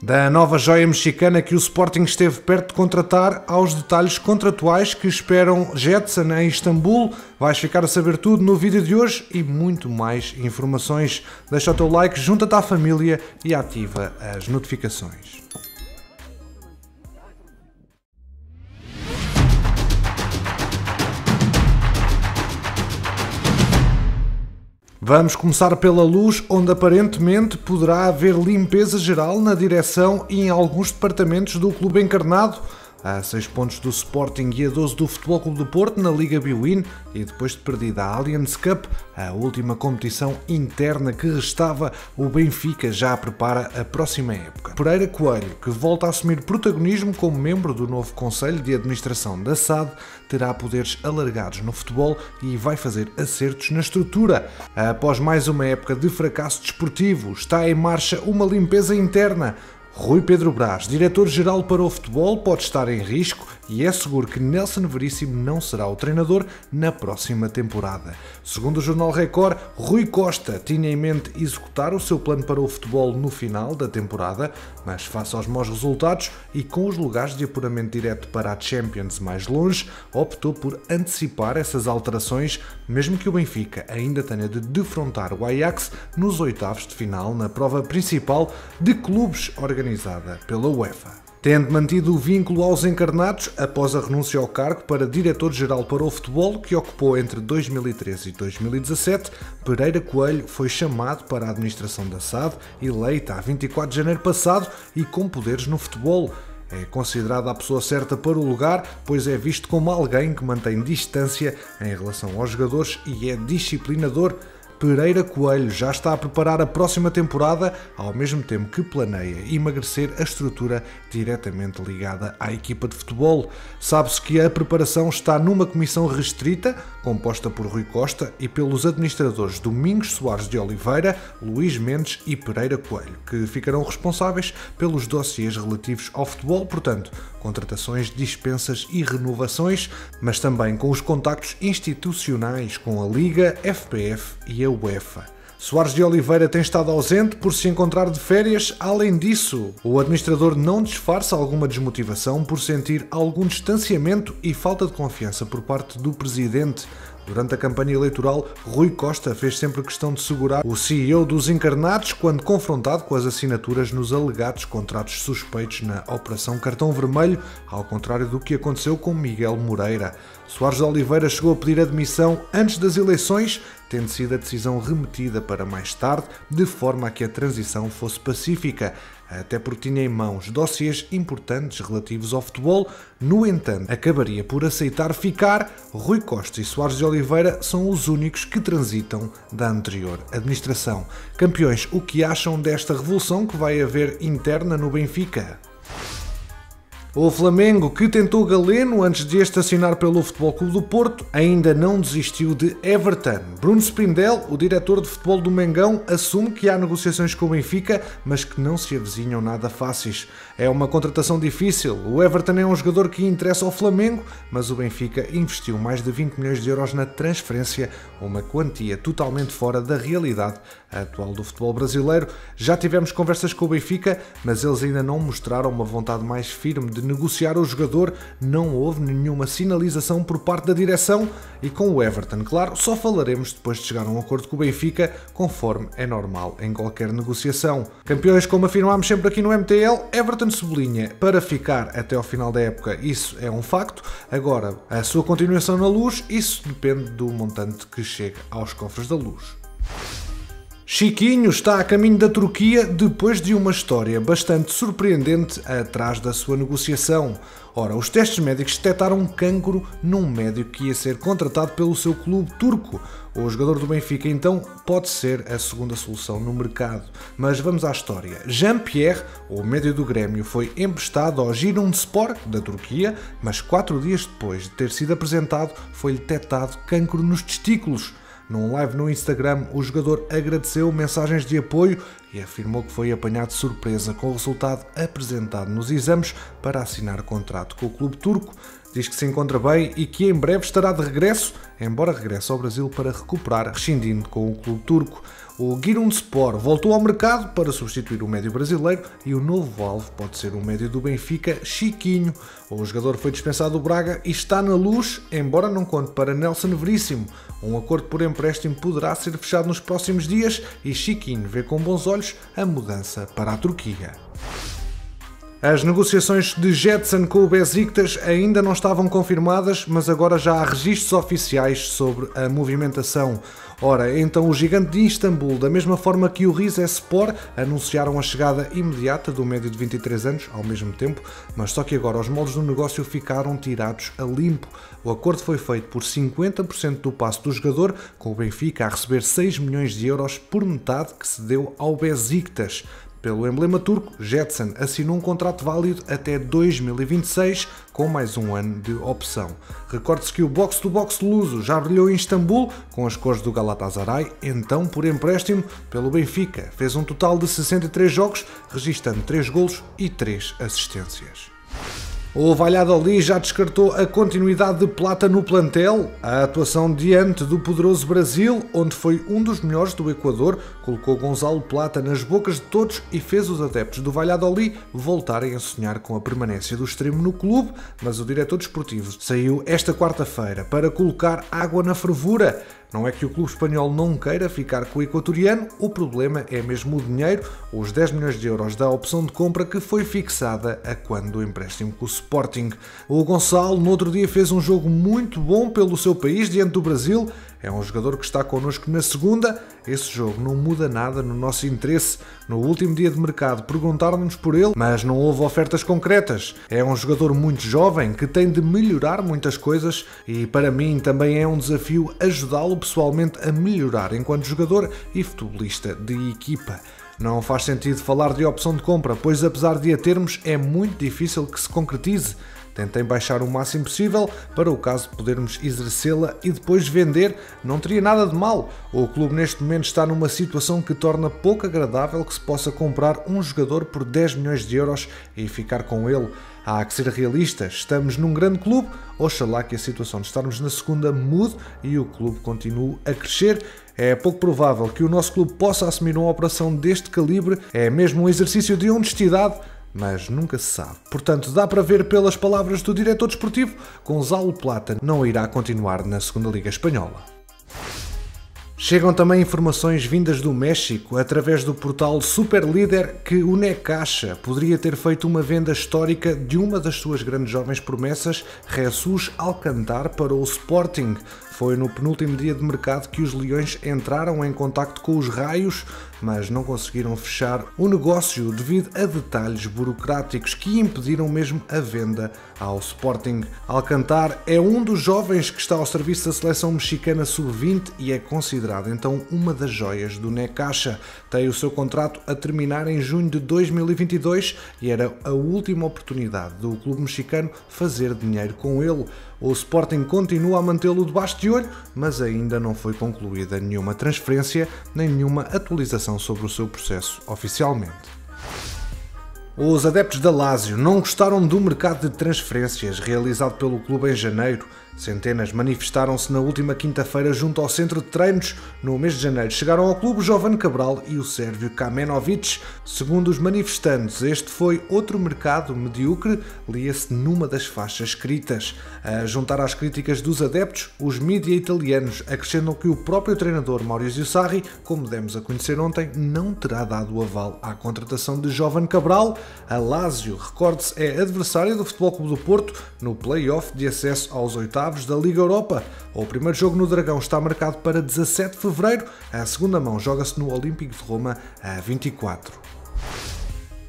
Da nova joia mexicana que o Sporting esteve perto de contratar, aos detalhes contratuais que esperam Getson em Istambul, vais ficar a saber tudo no vídeo de hoje e muito mais informações. Deixa o teu like, junta-te à família e ativa as notificações. Vamos começar pela Luz, onde aparentemente poderá haver limpeza geral na direção e em alguns departamentos do clube encarnado. A 6 pontos do Sporting e a 12 do Futebol Clube do Porto na Liga Bwin e depois de perdida a Allianz Cup, a última competição interna que restava, o Benfica já prepara a próxima época. Pereira Coelho, que volta a assumir protagonismo como membro do novo Conselho de Administração da SAD, terá poderes alargados no futebol e vai fazer acertos na estrutura. Após mais uma época de fracasso desportivo, está em marcha uma limpeza interna. Rui Pedro Brás, diretor-geral para o futebol, pode estar em risco e é seguro que Nelson Veríssimo não será o treinador na próxima temporada. Segundo o jornal Record, Rui Costa tinha em mente executar o seu plano para o futebol no final da temporada, mas face aos maus resultados e com os lugares de apuramento direto para a Champions mais longe, optou por antecipar essas alterações, mesmo que o Benfica ainda tenha de defrontar o Ajax nos oitavos de final na prova principal de clubes organizada pela UEFA. Tendo mantido o vínculo aos encarnados após a renúncia ao cargo para diretor-geral para o futebol, que ocupou entre 2013 e 2017, Pereira Coelho foi chamado para a administração da SAD, eleita a 24 de janeiro passado e com poderes no futebol. É considerada a pessoa certa para o lugar, pois é visto como alguém que mantém distância em relação aos jogadores e é disciplinador. Pereira Coelho já está a preparar a próxima temporada, ao mesmo tempo que planeia emagrecer a estrutura diretamente ligada à equipa de futebol. Sabe-se que a preparação está numa comissão restrita, composta por Rui Costa e pelos administradores Domingos Soares de Oliveira, Luís Mendes e Pereira Coelho, que ficarão responsáveis pelos dossiês relativos ao futebol, portanto, contratações, dispensas e renovações, mas também com os contactos institucionais com a Liga, FPF e a UEFA. Soares de Oliveira tem estado ausente por se encontrar de férias. Além disso, o administrador não disfarça alguma desmotivação por sentir algum distanciamento e falta de confiança por parte do presidente. Durante a campanha eleitoral, Rui Costa fez sempre questão de segurar o CEO dos encarnados quando confrontado com as assinaturas nos alegados contratos suspeitos na Operação Cartão Vermelho, ao contrário do que aconteceu com Miguel Moreira. Soares de Oliveira chegou a pedir admissão antes das eleições, tendo sido a decisão remetida para mais tarde, de forma a que a transição fosse pacífica, até porque tinha em mãos dossiês importantes relativos ao futebol. No entanto, acabaria por aceitar ficar. Rui Costa e Soares de Oliveira são os únicos que transitam da anterior administração. Campeões, o que acham desta revolução que vai haver interna no Benfica? O Flamengo, que tentou Galeno antes de este assinar pelo Futebol Clube do Porto, ainda não desistiu de Everton. Bruno Spindel, o diretor de futebol do Mengão, assume que há negociações com o Benfica, mas que não se avizinham nada fáceis. É uma contratação difícil. O Everton é um jogador que interessa ao Flamengo, mas o Benfica investiu mais de 20 milhões de euros na transferência, uma quantia totalmente fora da realidade atual do futebol brasileiro. Já tivemos conversas com o Benfica, mas eles ainda não mostraram uma vontade mais firme de negociar o jogador, não houve nenhuma sinalização por parte da direção e com o Everton, claro, só falaremos depois de chegar a um acordo com o Benfica, conforme é normal em qualquer negociação. Campeões, como afirmámos sempre aqui no MTL, Everton sublinha para ficar até ao final da época, isso é um facto. Agora, a sua continuação na Luz, isso depende do montante que chega aos cofres da Luz. Chiquinho está a caminho da Turquia depois de uma história bastante surpreendente atrás da sua negociação. Ora, os testes médicos detectaram um cancro num médico que ia ser contratado pelo seu clube turco. O jogador do Benfica, então, pode ser a segunda solução no mercado. Mas vamos à história. Jean-Pierre, o médio do Grêmio, foi emprestado ao Giresunspor, da Turquia, mas 4 dias depois de ter sido apresentado, foi-lhe detectado cancro nos testículos. Num live no Instagram, o jogador agradeceu mensagens de apoio e afirmou que foi apanhado de surpresa com o resultado apresentado nos exames para assinar contrato com o clube turco. diz que se encontra bem e que em breve estará de regresso, embora regresse ao Brasil para recuperar, rescindindo com o clube turco. O Giresunspor voltou ao mercado para substituir o médio brasileiro e o novo alvo pode ser o médio do Benfica, Chiquinho. O jogador foi dispensado do Braga e está na luz, embora não conte para Nelson Veríssimo. Um acordo por empréstimo poderá ser fechado nos próximos dias e Chiquinho vê com bons olhos a mudança para a Turquia. As negociações de Gedson com o Beşiktaş ainda não estavam confirmadas, mas agora já há registros oficiais sobre a movimentação. Ora, então o gigante de Istambul, da mesma forma que o Rizespor, anunciaram a chegada imediata do médio de 23 anos ao mesmo tempo, mas só que agora os moldes do negócio ficaram tirados a limpo. O acordo foi feito por 50% do passe do jogador, com o Benfica a receber 6 milhões de euros por metade que se deu ao Beşiktaş. Pelo emblema turco, Gedson assinou um contrato válido até 2026, com mais um ano de opção. Recorde-se que o box-to-box luso já brilhou em Istambul, com as cores do Galatasaray, então por empréstimo pelo Benfica. Fez um total de 63 jogos, registando 3 golos e 3 assistências. O Valladolid já descartou a continuidade de Plata no plantel. A atuação diante do poderoso Brasil, onde foi um dos melhores do Equador, colocou Gonzalo Plata nas bocas de todos e fez os adeptos do Valladolid voltarem a sonhar com a permanência do extremo no clube, mas o diretor desportivo saiu esta quarta-feira para colocar água na fervura. Não é que o clube espanhol não queira ficar com o equatoriano, o problema é mesmo o dinheiro, os 10 milhões de euros da opção de compra que foi fixada a quando do empréstimo com o Sporting. O Gonçalo no outro dia fez um jogo muito bom pelo seu país diante do Brasil. É um jogador que está connosco na segunda. Esse jogo não muda nada no nosso interesse. No último dia de mercado perguntaram-nos por ele, mas não houve ofertas concretas. É um jogador muito jovem que tem de melhorar muitas coisas e para mim também é um desafio ajudá-lo pessoalmente a melhorar enquanto jogador e futebolista de equipa. Não faz sentido falar de opção de compra, pois apesar de a termos é muito difícil que se concretize. Tentei baixar o máximo possível para o caso de podermos exercê-la e depois vender, não teria nada de mal. O clube neste momento está numa situação que torna pouco agradável que se possa comprar um jogador por 10 milhões de euros e ficar com ele. Há que ser realistas, estamos num grande clube, oxalá que a situação de estarmos na segunda mude e o clube continue a crescer. É pouco provável que o nosso clube possa assumir uma operação deste calibre, é mesmo um exercício de honestidade, mas nunca se sabe. Portanto, dá para ver pelas palavras do diretor desportivo, Gonzalo Plata não irá continuar na segunda Liga Espanhola. Chegam também informações vindas do México, através do portal Superlíder, que o Necaxa poderia ter feito uma venda histórica de uma das suas grandes jovens promessas, Jesus Alcantar, para o Sporting. Foi no penúltimo dia de mercado que os Leões entraram em contacto com os Raios, mas não conseguiram fechar o negócio devido a detalhes burocráticos que impediram mesmo a venda ao Sporting. Alcantar é um dos jovens que está ao serviço da seleção mexicana sub-20 e é considerado então uma das joias do Necaxa. Tem o seu contrato a terminar em junho de 2022 e era a última oportunidade do clube mexicano fazer dinheiro com ele. O Sporting continua a mantê-lo debaixo de olho, mas ainda não foi concluída nenhuma transferência nem nenhuma atualização sobre o seu processo oficialmente. Os adeptos da Lazio não gostaram do mercado de transferências realizado pelo clube em janeiro. Centenas manifestaram-se na última quinta-feira junto ao centro de treinos. No mês de janeiro chegaram ao clube Jovan Cabral e o sérvio Kamenovic. Segundo os manifestantes, este foi outro mercado medíocre, lia-se numa das faixas escritas. A juntar às críticas dos adeptos, os mídia italianos acrescentam que o próprio treinador Maurizio Sarri, como demos a conhecer ontem, não terá dado o aval à contratação de Jovan Cabral. A Lazio, recorde-se, é adversária do Futebol Clube do Porto no play-off de acesso aos oitavos da Liga Europa. O primeiro jogo no Dragão está marcado para 17 de fevereiro, a segunda mão joga-se no Olímpico de Roma a 24.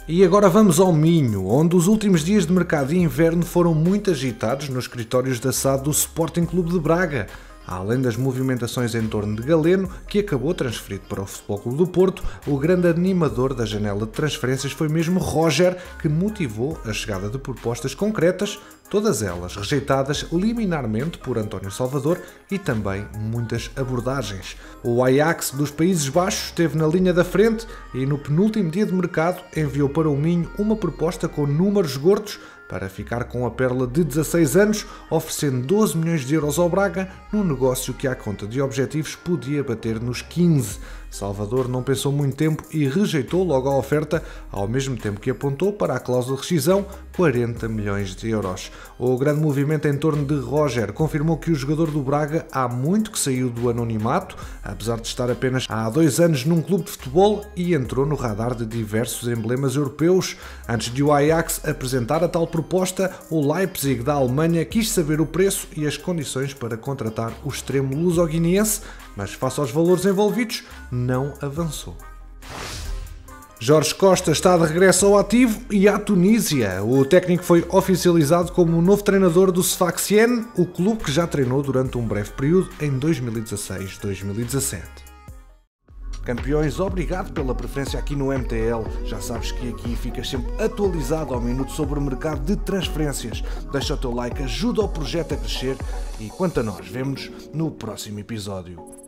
E agora vamos ao Minho, onde os últimos dias de mercado de inverno foram muito agitados nos escritórios da SAD do Sporting Clube de Braga. Além das movimentações em torno de Galeno, que acabou transferido para o Futebol Clube do Porto, o grande animador da janela de transferências foi mesmo Roger, que motivou a chegada de propostas concretas. todas elas rejeitadas liminarmente por António Salvador e também muitas abordagens. O Ajax dos Países Baixos esteve na linha da frente e no penúltimo dia de mercado enviou para o Minho uma proposta com números gordos para ficar com a perla de 16 anos, oferecendo 12 milhões de euros ao Braga, num negócio que à conta de objetivos podia bater nos 15. Salvador não pensou muito tempo e rejeitou logo a oferta, ao mesmo tempo que apontou para a cláusula de rescisão 40 milhões de euros. O grande movimento em torno de Roger confirmou que o jogador do Braga há muito que saiu do anonimato, apesar de estar apenas há 2 anos num clube de futebol, e entrou no radar de diversos emblemas europeus. Antes de o Ajax apresentar a tal proposta, o Leipzig da Alemanha quis saber o preço e as condições para contratar o extremo luso-guineense, mas face aos valores envolvidos, não avançou. Jorge Costa está de regresso ao ativo e à Tunísia. O técnico foi oficializado como o novo treinador do Sfaxien, o clube que já treinou durante um breve período em 2016-2017. Campeões, obrigado pela preferência aqui no MTL. Já sabes que aqui ficas sempre atualizado ao minuto sobre o mercado de transferências. Deixa o teu like, ajuda o projeto a crescer e quanto a nós, vemo-nos no próximo episódio.